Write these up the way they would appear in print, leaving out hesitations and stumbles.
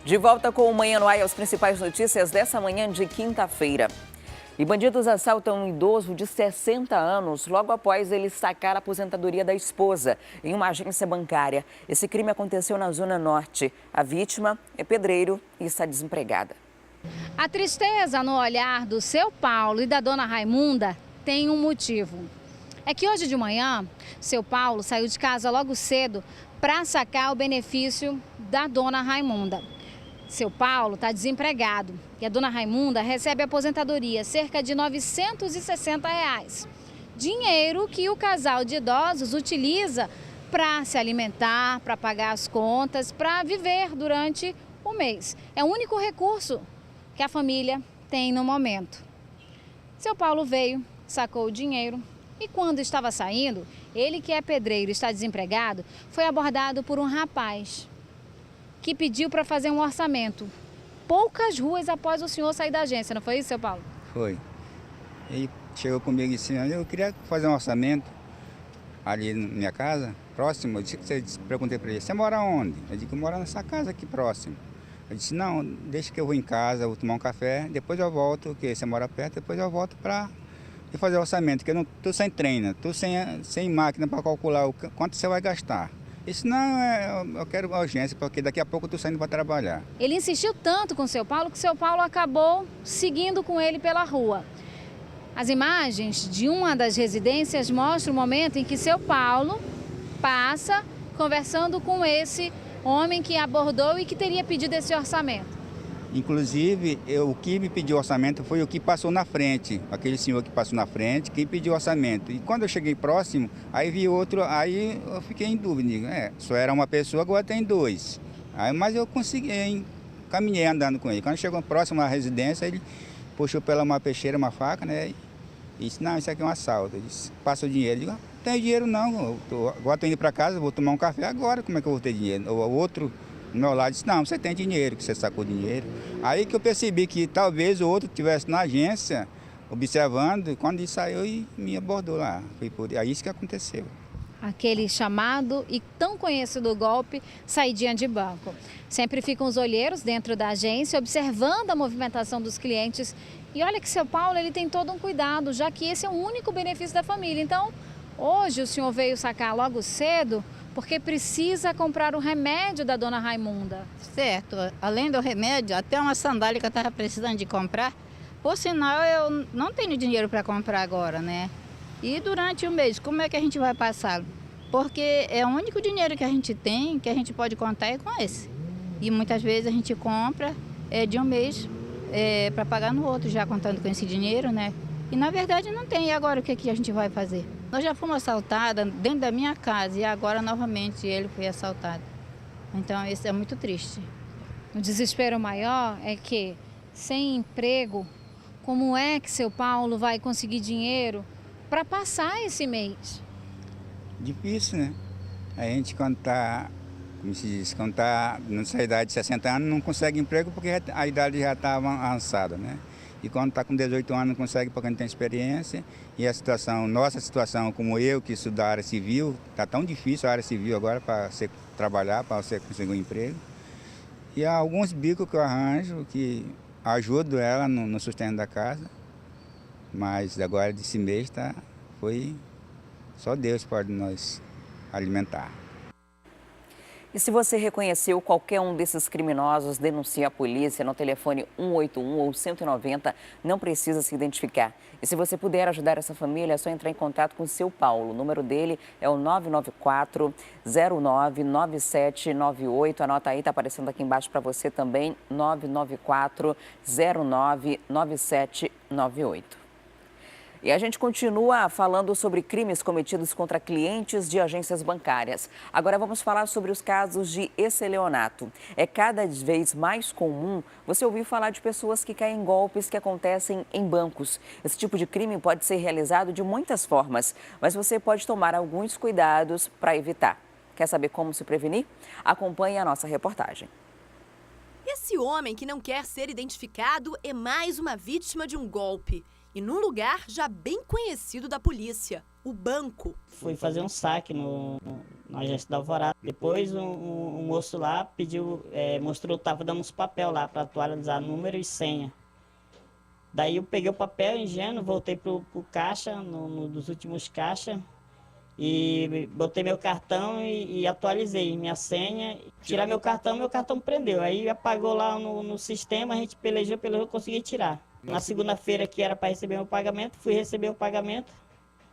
De volta com o Manhã no Ar, as principais notícias dessa manhã de quinta-feira. E bandidos assaltam um idoso de 60 anos logo após ele sacar a aposentadoria da esposa em uma agência bancária. Esse crime aconteceu na Zona Norte. A vítima é pedreiro e está desempregada. A tristeza no olhar do seu Paulo e da dona Raimunda tem um motivo. É que hoje de manhã, seu Paulo saiu de casa logo cedo para sacar o benefício da dona Raimunda. Seu Paulo está desempregado e a dona Raimunda recebe aposentadoria, cerca de R$ 960. Dinheiro que o casal de idosos utiliza para se alimentar, para pagar as contas, para viver durante o mês. É o único recurso que a família tem no momento. Seu Paulo veio, sacou o dinheiro e quando estava saindo, ele que é pedreiro e está desempregado, foi abordado por um rapaz que pediu para fazer um orçamento. Poucas ruas após o senhor sair da agência, não foi isso, seu Paulo? Foi. Ele chegou comigo e disse, eu queria fazer um orçamento ali na minha casa, próximo. Eu perguntei para ele, você mora onde? Eu disse, eu moro nessa casa aqui próximo. Eu disse, não, deixa que eu vou em casa, vou tomar um café, depois eu volto, porque você mora perto, depois eu volto para fazer o orçamento, porque eu não estou sem treino, estou sem máquina para calcular o quanto você vai gastar. Isso não, eu quero urgência, porque daqui a pouco eu estou saindo para trabalhar. Ele insistiu tanto com seu Paulo que seu Paulo acabou seguindo com ele pela rua. As imagens de uma das residências mostram o momento em que seu Paulo passa conversando com esse homem que abordou e que teria pedido esse orçamento. Inclusive, o que me pediu orçamento foi o que passou na frente, aquele senhor que passou na frente, que pediu orçamento. E quando eu cheguei próximo, aí vi outro, aí eu fiquei em dúvida, só era uma pessoa, agora tem dois. Mas eu consegui, caminhei andando com ele. Quando chegou próximo à residência, ele puxou pela uma peixeira, uma faca, e disse, não, isso aqui é um assalto. Ele disse, passa o dinheiro. Eu digo, não tenho dinheiro não, agora estou indo para casa, vou tomar um café agora, como é que eu vou ter dinheiro? O outro do meu lado disse, não, você tem dinheiro, que você sacou dinheiro. Aí que eu percebi que talvez o outro estivesse na agência, observando, quando ele saiu e me abordou lá. Foi por aí isso que aconteceu. Aquele chamado e tão conhecido golpe, saidinha de banco. Sempre ficam os olheiros dentro da agência, observando a movimentação dos clientes. E olha que seu Paulo, ele tem todo um cuidado, já que esse é o único benefício da família. Então, hoje o senhor veio sacar logo cedo, porque precisa comprar o remédio da dona Raimunda. Certo, além do remédio, até uma sandália que eu estava precisando de comprar. Por sinal, eu não tenho dinheiro para comprar agora, né? E durante o mês, como é que a gente vai passar? Porque é o único dinheiro que a gente tem, que a gente pode contar é com esse. E muitas vezes a gente compra de um mês para pagar no outro, já contando com esse dinheiro, né? E na verdade não tem. E agora o que a gente vai fazer? Nós já fomos assaltadas dentro da minha casa e agora novamente ele foi assaltado. Então isso é muito triste. O desespero maior é que, sem emprego, como é que seu Paulo vai conseguir dinheiro para passar esse mês? Difícil, né? A gente quando está, como se diz, quando está nessa idade de 60 anos não consegue emprego porque a idade já está avançada, né? E quando está com 18 anos não consegue porque não tem experiência. E a situação, nossa situação, como eu que estudo a área civil, está tão difícil a área civil agora para você trabalhar, para você conseguir um emprego. E há alguns bicos que eu arranjo que ajudo ela no sustento da casa. Mas agora desse mês foi só Deus pode nos alimentar. E se você reconheceu qualquer um desses criminosos, denuncie a polícia no telefone 181 ou 190, não precisa se identificar. E se você puder ajudar essa família, é só entrar em contato com o seu Paulo. O número dele é o 994-099798. Anota aí, está aparecendo aqui embaixo para você também, 994-099798. E a gente continua falando sobre crimes cometidos contra clientes de agências bancárias. Agora vamos falar sobre os casos de estelionato. É cada vez mais comum você ouvir falar de pessoas que caem em golpes que acontecem em bancos. Esse tipo de crime pode ser realizado de muitas formas, mas você pode tomar alguns cuidados para evitar. Quer saber como se prevenir? Acompanhe a nossa reportagem. Esse homem que não quer ser identificado é mais uma vítima de um golpe. e num lugar já bem conhecido da polícia, o banco. Fui fazer um saque na agência da Alvorada. Depois um moço lá pediu, mostrou, estava dando uns papel lá para atualizar número e senha. Daí eu peguei o papel ingênuo, voltei pro caixa, dos últimos caixas, e botei meu cartão e atualizei minha senha. Tirar meu cartão prendeu. Aí apagou lá no sistema, a gente pelejou, consegui tirar. Na segunda-feira que era para receber meu pagamento, fui receber o pagamento,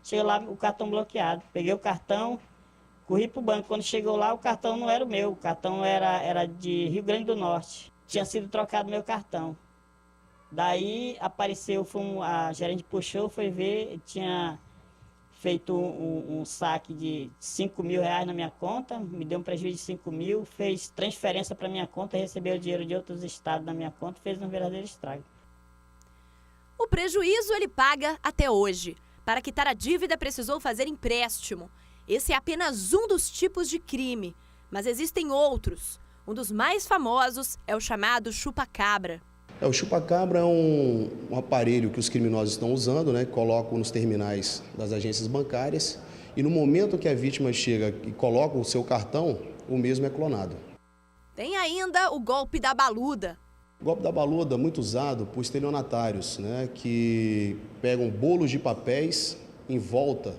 chegou lá o cartão bloqueado. Peguei o cartão, corri pro banco. Quando chegou lá, o cartão não era o meu, o cartão era de Rio Grande do Norte. Tinha sido trocado meu cartão. Daí apareceu, a gerente puxou, foi ver, tinha feito um saque de 5 mil reais na minha conta, me deu um prejuízo de 5 mil, fez transferência para minha conta, recebeu dinheiro de outros estados na minha conta, fez um verdadeiro estrago. O prejuízo ele paga até hoje. Para quitar a dívida, precisou fazer empréstimo. Esse é apenas um dos tipos de crime, mas existem outros. Um dos mais famosos é o chamado chupa-cabra. O chupa-cabra é um aparelho que os criminosos estão usando, né? Colocam nos terminais das agências bancárias e no momento que a vítima chega e coloca o seu cartão, o mesmo é clonado. Tem ainda o golpe da baluda. O golpe da baluda é muito usado por estelionatários, né? Que pegam bolos de papéis, em volta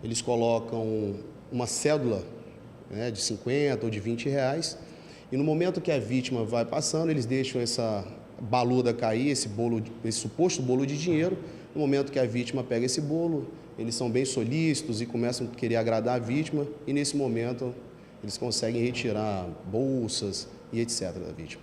eles colocam uma cédula, né, de 50 ou de 20 reais e no momento que a vítima vai passando, eles deixam essa baluda cair, esse suposto bolo de dinheiro. No momento que a vítima pega esse bolo, eles são bem solícitos e começam a querer agradar a vítima e nesse momento eles conseguem retirar bolsas e etc. da vítima.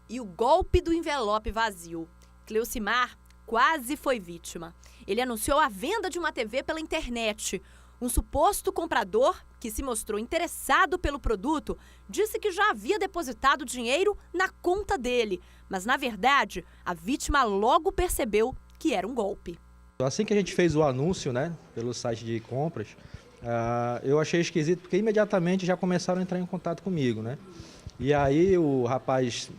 E o golpe do envelope vazio. Cleucimar quase foi vítima. Ele anunciou a venda de uma TV pela internet. Um suposto comprador, que se mostrou interessado pelo produto, disse que já havia depositado dinheiro na conta dele. Mas, na verdade, a vítima logo percebeu que era um golpe. Assim que a gente fez o anúncio, né, pelo site de compras, eu achei esquisito, porque imediatamente já começaram a entrar em contato comigo, né? E aí o rapaz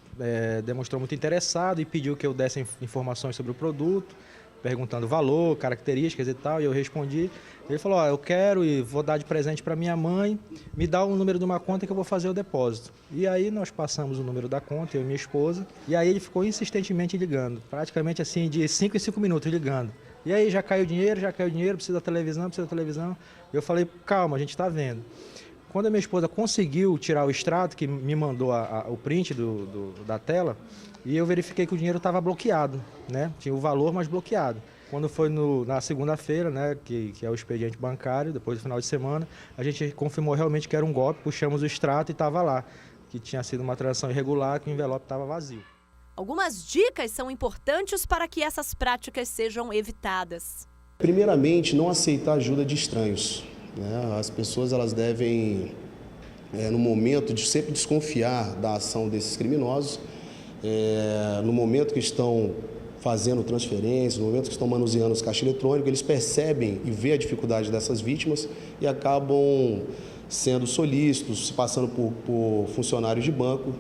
demonstrou muito interessado e pediu que eu desse informações sobre o produto, perguntando valor, características e tal, e eu respondi. Ele falou, eu quero e vou dar de presente para minha mãe, me dá o número de uma conta que eu vou fazer o depósito. E aí nós passamos o número da conta, eu e minha esposa, e aí ele ficou insistentemente ligando, praticamente assim de 5 em 5 minutos ligando. E aí já caiu dinheiro, precisa da televisão. Eu falei, calma, a gente está vendo. Quando a minha esposa conseguiu tirar o extrato, que me mandou o print da tela, e eu verifiquei que o dinheiro estava bloqueado, né? Tinha o valor, mas bloqueado. Quando foi na segunda-feira, né, que é o expediente bancário, depois do final de semana, a gente confirmou realmente que era um golpe, puxamos o extrato e estava lá, que tinha sido uma transação irregular, que o envelope estava vazio. Algumas dicas são importantes para que essas práticas sejam evitadas. Primeiramente, não aceitar ajuda de estranhos, né? As pessoas elas devem, no momento de sempre desconfiar da ação desses criminosos, no momento que estão fazendo transferências, no momento que estão manuseando os caixas eletrônicos, eles percebem e vê a dificuldade dessas vítimas e acabam sendo solícitos, se passando por funcionários de banco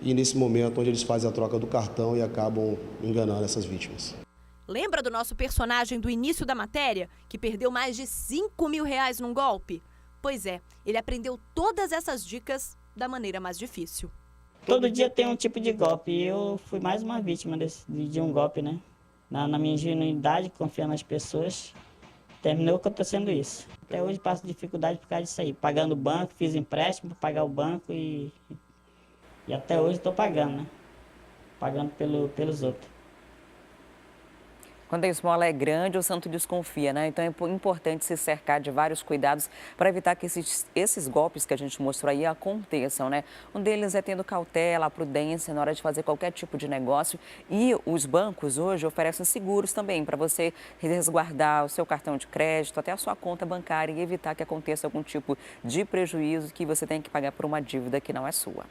e nesse momento onde eles fazem a troca do cartão e acabam enganando essas vítimas. Lembra do nosso personagem do início da matéria, que perdeu mais de 5 mil reais num golpe? Pois é, ele aprendeu todas essas dicas da maneira mais difícil. Todo dia tem um tipo de golpe e eu fui mais uma vítima de um golpe, né? Na minha ingenuidade, confiando nas pessoas, terminou acontecendo isso. Até hoje passo dificuldade por causa disso aí. Pagando o banco, fiz empréstimo para pagar o banco e até hoje estou pagando, né? Pagando pelos outros. Quando a esmola é grande, o santo desconfia, né? Então é importante se cercar de vários cuidados para evitar que esses golpes que a gente mostrou aí aconteçam, né? Um deles é tendo cautela, prudência na hora de fazer qualquer tipo de negócio. E os bancos hoje oferecem seguros também para você resguardar o seu cartão de crédito, até a sua conta bancária e evitar que aconteça algum tipo de prejuízo que você tenha que pagar por uma dívida que não é sua.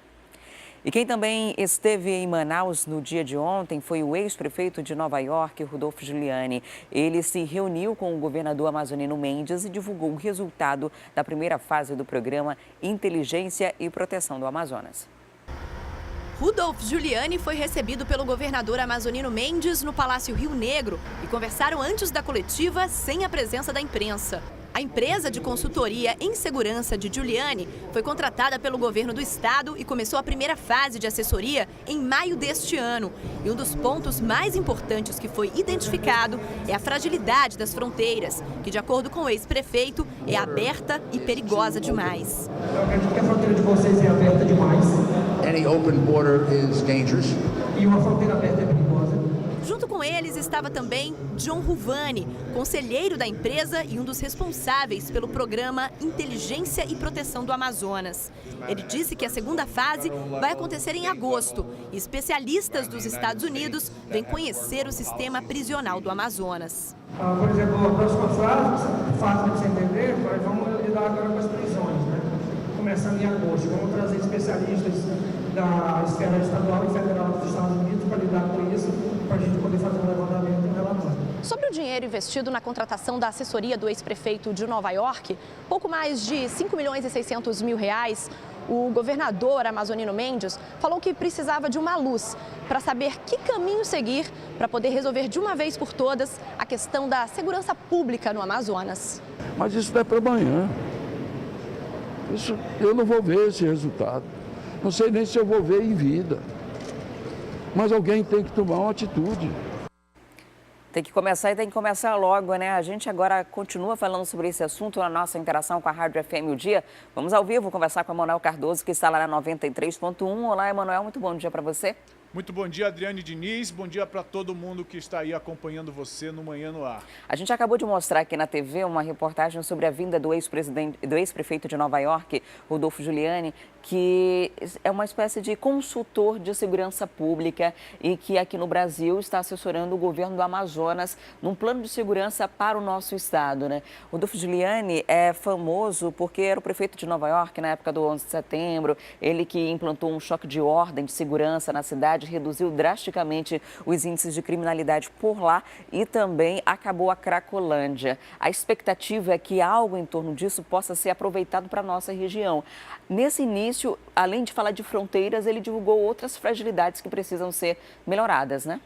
E quem também esteve em Manaus no dia de ontem foi o ex-prefeito de Nova York, Rodolfo Giuliani. Ele se reuniu com o governador amazonino Mendes e divulgou o resultado da primeira fase do programa Inteligência e Proteção do Amazonas. Rudolph Giuliani foi recebido pelo governador Amazonino Mendes no Palácio Rio Negro e conversaram antes da coletiva sem a presença da imprensa. A empresa de consultoria em segurança de Giuliani foi contratada pelo governo do estado e começou a primeira fase de assessoria em maio deste ano. E um dos pontos mais importantes que foi identificado é a fragilidade das fronteiras, que, de acordo com o ex-prefeito, é aberta e perigosa demais. Eu acredito que a fronteira de vocês é aberta demais. Any open border is dangerous. E uma fronteira aberta é perigosa. Junto com eles estava também John Ruvani, conselheiro da empresa e um dos responsáveis pelo programa Inteligência e Proteção do Amazonas. Ele disse que a segunda fase vai acontecer em agosto e especialistas dos Estados Unidos vêm conhecer o sistema prisional do Amazonas. Por exemplo, a próxima fase para você entender, nós vamos lidar agora com as prisões, né? Começando em agosto. Vamos trazer especialistas da esfera estadual e federal dos Estados Unidos para lidar com isso, para a gente poder fazer um levantamento e um relatório. Sobre o dinheiro investido na contratação da assessoria do ex-prefeito de Nova York, pouco mais de 5 milhões e 600 mil reais, o governador Amazonino Mendes falou que precisava de uma luz para saber que caminho seguir para poder resolver de uma vez por todas a questão da segurança pública no Amazonas. Mas isso não é para amanhã. Eu não vou ver esse resultado. Não sei nem se eu vou ver em vida. Mas alguém tem que tomar uma atitude. Tem que começar e tem que começar logo, né? A gente agora continua falando sobre esse assunto na nossa interação com a Rádio FM O Dia. Vamos ao vivo conversar com a Emanuel Cardoso, que está lá na 93.1. Olá, Emanuel, muito bom dia para você. Muito bom dia, Adriane Diniz. Bom dia para todo mundo que está aí acompanhando você no Manhã no Ar. A gente acabou de mostrar aqui na TV uma reportagem sobre a vinda do ex-prefeito de Nova York, Rudolph Giuliani, que é uma espécie de consultor de segurança pública e que aqui no Brasil está assessorando o governo do Amazonas num plano de segurança para o nosso estado, né? Rudolph Giuliani é famoso porque era o prefeito de Nova York na época do 11 de setembro, ele que implantou um choque de ordem de segurança na cidade, reduziu drasticamente os índices de criminalidade por lá e também acabou a Cracolândia. A expectativa é que algo em torno disso possa ser aproveitado para a nossa região. Nesse início, além de falar de fronteiras, ele divulgou outras fragilidades que precisam ser melhoradas, né?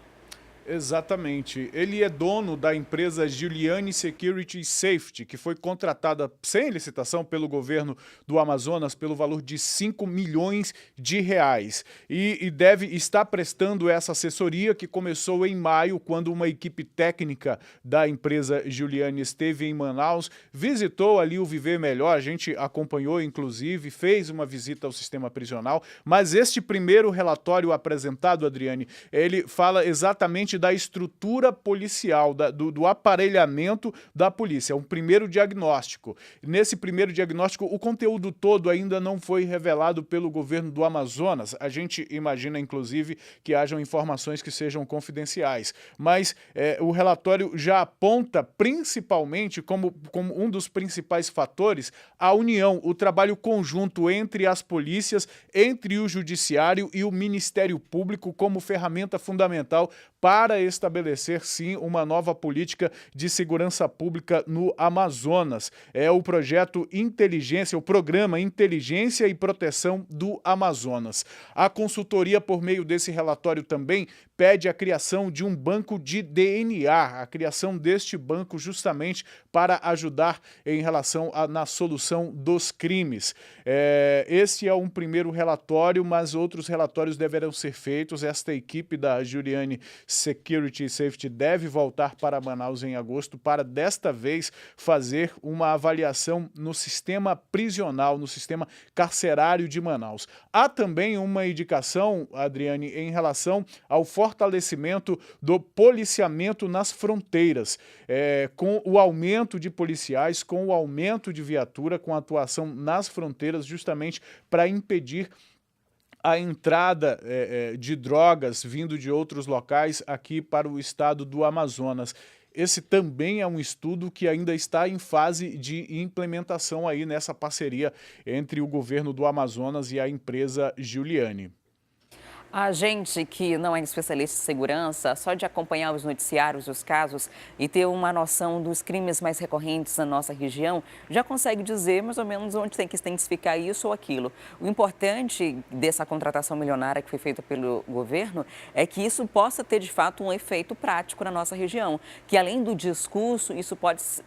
Exatamente. Ele é dono da empresa Giuliani Security Safety, que foi contratada sem licitação pelo governo do Amazonas pelo valor de 5 milhões de reais. E deve estar prestando essa assessoria que começou em maio, quando uma equipe técnica da empresa Giuliani esteve em Manaus, visitou ali o Viver Melhor, a gente acompanhou inclusive, fez uma visita ao sistema prisional, mas este primeiro relatório apresentado, Adriane, ele fala exatamente da estrutura policial, do aparelhamento da polícia. É um primeiro diagnóstico. Nesse primeiro diagnóstico, o conteúdo todo ainda não foi revelado pelo governo do Amazonas. A gente imagina, inclusive, que hajam informações que sejam confidenciais. Mas o relatório já aponta, principalmente, como um dos principais fatores, a união, o trabalho conjunto entre as polícias, entre o judiciário e o Ministério Público como ferramenta fundamental para estabelecer, sim, uma nova política de segurança pública no Amazonas. É o projeto Inteligência, o programa Inteligência e Proteção do Amazonas. A consultoria, por meio desse relatório também, pede a criação de um banco de DNA, a criação deste banco justamente para ajudar em relação na solução dos crimes. Esse é um primeiro relatório, mas outros relatórios deverão ser feitos. Esta equipe da Giuliani Security Safety deve voltar para Manaus em agosto para, desta vez, fazer uma avaliação no sistema prisional, no sistema carcerário de Manaus. Há também uma indicação, Adriane, em relação ao fortalecimento do policiamento nas fronteiras, com o aumento de policiais, com o aumento de viatura, com a atuação nas fronteiras, justamente para impedir a entrada de drogas vindo de outros locais aqui para o estado do Amazonas. Esse também é um estudo que ainda está em fase de implementação aí nessa parceria entre o governo do Amazonas e a empresa Giuliani. A gente que não é especialista em segurança, só de acompanhar os noticiários, os casos e ter uma noção dos crimes mais recorrentes na nossa região, já consegue dizer mais ou menos onde tem que intensificar isso ou aquilo. O importante dessa contratação milionária que foi feita pelo governo é que isso possa ter, de fato, um efeito prático na nossa região, que além do discurso, isso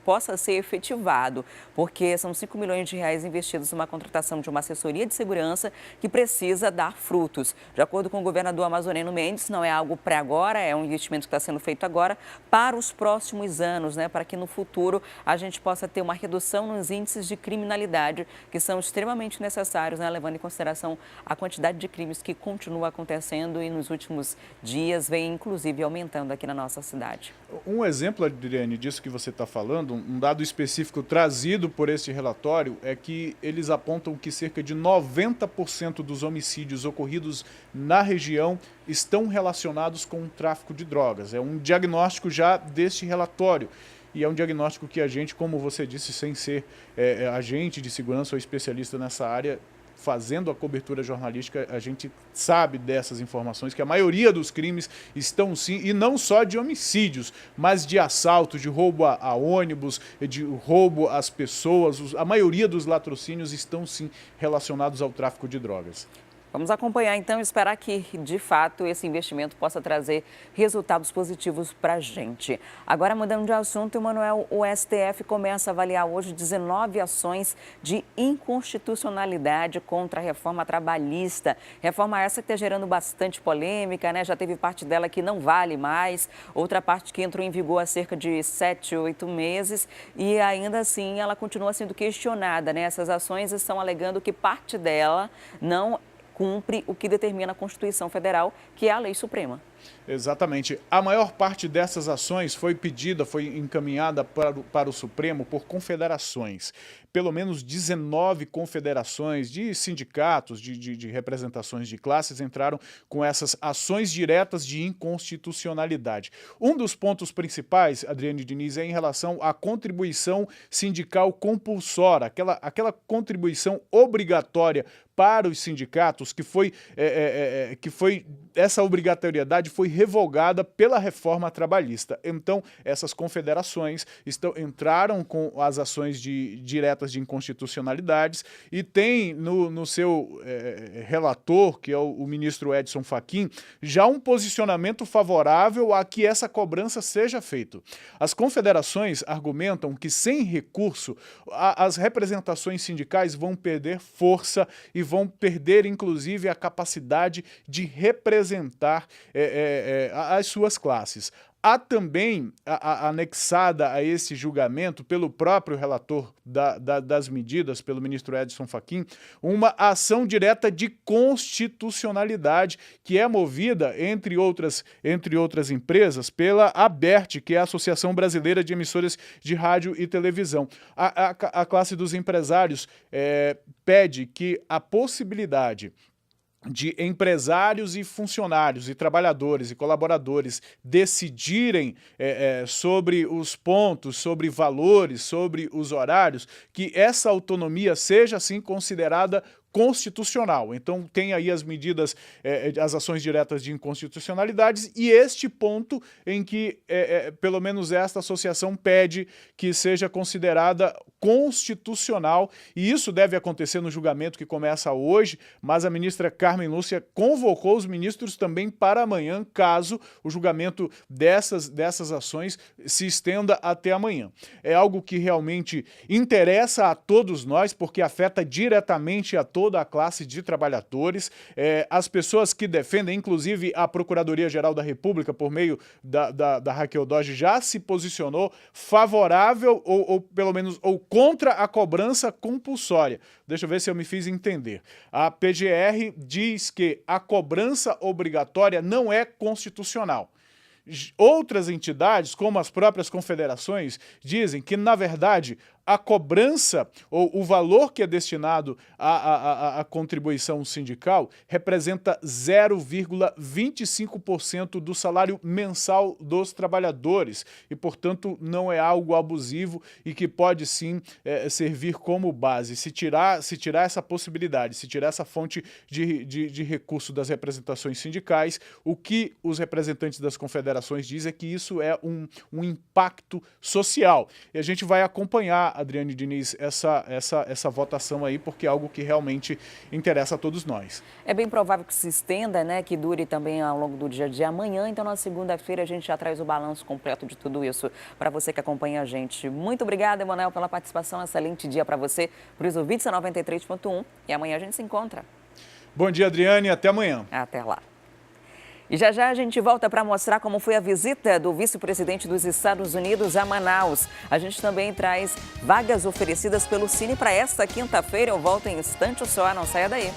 possa ser efetivado, porque são 5 milhões de reais investidos numa contratação de uma assessoria de segurança que precisa dar frutos. De acordo com o governador amazoneno Mendes, não é algo para agora, é um investimento que está sendo feito agora para os próximos anos, né? Para que no futuro a gente possa ter uma redução nos índices de criminalidade que são extremamente necessários, né? Levando em consideração a quantidade de crimes que continua acontecendo e nos últimos dias vem inclusive aumentando aqui na nossa cidade. Um exemplo, Adriane, disso que você está falando, um dado específico trazido por este relatório é que eles apontam que cerca de 90% dos homicídios ocorridos na região estão relacionados com o tráfico de drogas. É um diagnóstico já deste relatório. E é um diagnóstico que a gente, como você disse, sem ser agente de segurança ou especialista nessa área, fazendo a cobertura jornalística, a gente sabe dessas informações, que a maioria dos crimes estão sim, e não só de homicídios, mas de assaltos, de roubo a ônibus, de roubo às pessoas. A maioria dos latrocínios estão sim relacionados ao tráfico de drogas. Vamos acompanhar então e esperar que, de fato, esse investimento possa trazer resultados positivos para a gente. Agora, mudando de assunto, Emanuel, o STF começa a avaliar hoje 19 ações de inconstitucionalidade contra a reforma trabalhista. Reforma essa que está gerando bastante polêmica, né? Já teve parte dela que não vale mais, outra parte que entrou em vigor há cerca de 7, 8 meses e ainda assim ela continua sendo questionada, né? Essas ações estão alegando que parte dela não cumpre o que determina a Constituição Federal, que é a Lei Suprema. Exatamente. A maior parte dessas ações foi encaminhada para o Supremo por confederações. Pelo menos 19 confederações de sindicatos, de representações de classes entraram com essas ações diretas de inconstitucionalidade. Um dos pontos principais, Adriane Diniz, é em relação à contribuição sindical compulsória, aquela contribuição obrigatória para os sindicatos, que foi essa obrigatoriedade foi revogada pela reforma trabalhista. Então, essas confederações entraram com as ações diretas de inconstitucionalidades e tem no seu relator, que é o ministro Edson Fachin, já um posicionamento favorável a que essa cobrança seja feita. As confederações argumentam que, sem recurso, as representações sindicais vão perder força e vão perder, inclusive, a capacidade de representar as suas classes. Há também, anexada a esse julgamento, pelo próprio relator das medidas, pelo ministro Edson Fachin, uma ação direta de constitucionalidade, que é movida, entre outras empresas, pela ABERT, que é a Associação Brasileira de Emissoras de Rádio e Televisão. A classe dos empresários pede que a possibilidade de empresários e funcionários e trabalhadores e colaboradores decidirem sobre os pontos, sobre valores, sobre os horários, que essa autonomia seja assim considerada constitucional. Então tem aí as medidas, as ações diretas de inconstitucionalidades e este ponto em que pelo menos esta associação pede que seja considerada constitucional, e isso deve acontecer no julgamento que começa hoje, mas a ministra Carmen Lúcia convocou os ministros também para amanhã, caso o julgamento dessas ações se estenda até amanhã. É algo que realmente interessa a todos nós, porque afeta diretamente a toda a classe de trabalhadores. As pessoas que defendem, inclusive a Procuradoria-Geral da República, por meio da Raquel Dodge, já se posicionou favorável ou pelo menos contra a cobrança compulsória. Deixa eu ver se eu me fiz entender. A PGR diz que a cobrança obrigatória não é constitucional. Outras entidades, como as próprias confederações, dizem que, na verdade, a cobrança ou o valor que é destinado à contribuição sindical representa 0,25% do salário mensal dos trabalhadores e, portanto, não é algo abusivo e que pode sim servir como base. Se tirar essa possibilidade, se tirar essa fonte de recurso das representações sindicais, o que os representantes das confederações dizem é que isso é um impacto social. E a gente vai acompanhar, Adriane Diniz, essa votação aí, porque é algo que realmente interessa a todos nós. É bem provável que se estenda, né, que dure também ao longo do dia de amanhã. Então, na segunda-feira, a gente já traz o balanço completo de tudo isso para você que acompanha a gente. Muito obrigada, Emanuel, pela participação. Excelente dia para você, para os ouvintes da 93.1. E amanhã a gente se encontra. Bom dia, Adriane. Até amanhã. Até lá. E já já a gente volta para mostrar como foi a visita do vice-presidente dos Estados Unidos a Manaus. A gente também traz vagas oferecidas pelo Cine para esta quinta-feira. Eu volto em instante só, não saia daí.